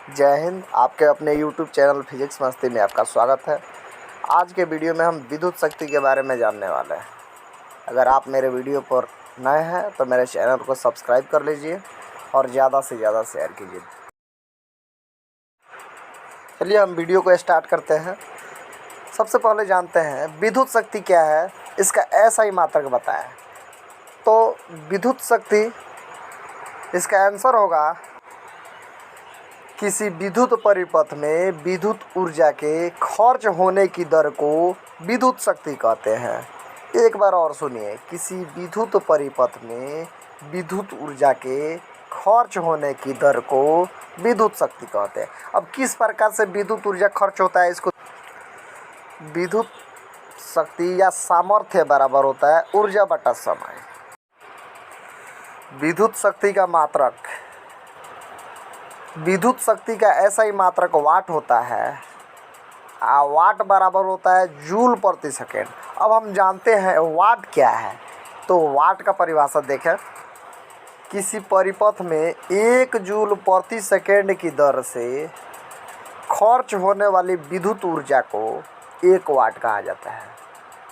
जय हिंद। आपके अपने YouTube चैनल फिजिक्स मस्ती में आपका स्वागत है। आज के वीडियो में हम विद्युत शक्ति के बारे में जानने वाले हैं। अगर आप मेरे वीडियो पर नए हैं तो मेरे चैनल को सब्सक्राइब कर लीजिए और ज़्यादा से ज़्यादा शेयर कीजिए। चलिए हम वीडियो को स्टार्ट करते हैं। सबसे पहले जानते हैं विद्युत शक्ति क्या है, इसका ऐसा ही मात्रक बताएं। तो विद्युत शक्ति, इसका आंसर होगा किसी विद्युत परिपथ में विद्युत ऊर्जा के खर्च होने की दर को विद्युत शक्ति कहते हैं। एक बार और सुनिए, किसी विद्युत परिपथ में विद्युत ऊर्जा के खर्च होने की दर को विद्युत शक्ति कहते हैं। अब किस प्रकार से विद्युत ऊर्जा खर्च होता है, इसको विद्युत शक्ति या सामर्थ्य बराबर होता है ऊर्जा बटा समय। विद्युत शक्ति का मात्रक, विद्युत शक्ति का ऐसा ही मात्रक वाट होता है। वाट बराबर होता है जूल प्रति सेकेंड। अब हम जानते हैं वाट क्या है। तो वाट का परिभाषा देखें, किसी परिपथ में 1 जूल प्रति सेकेंड की दर से खर्च होने वाली विद्युत ऊर्जा को 1 वाट कहा जाता है।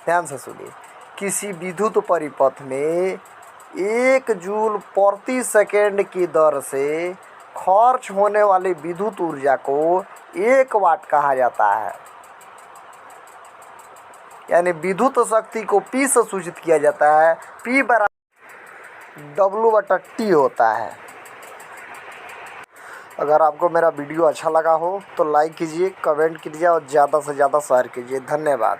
ध्यान से सुनिए, किसी विद्युत परिपथ में 1 जूल प्रति सेकेंड की दर से खर्च होने वाली विद्युत ऊर्जा को 1 वाट कहा जाता है। यानी विद्युत शक्ति को P से सूचित किया जाता है। P बराबर W/T होता है। अगर आपको मेरा वीडियो अच्छा लगा हो तो लाइक कीजिए, कमेंट कीजिए और ज़्यादा से ज़्यादा शेयर कीजिए। धन्यवाद।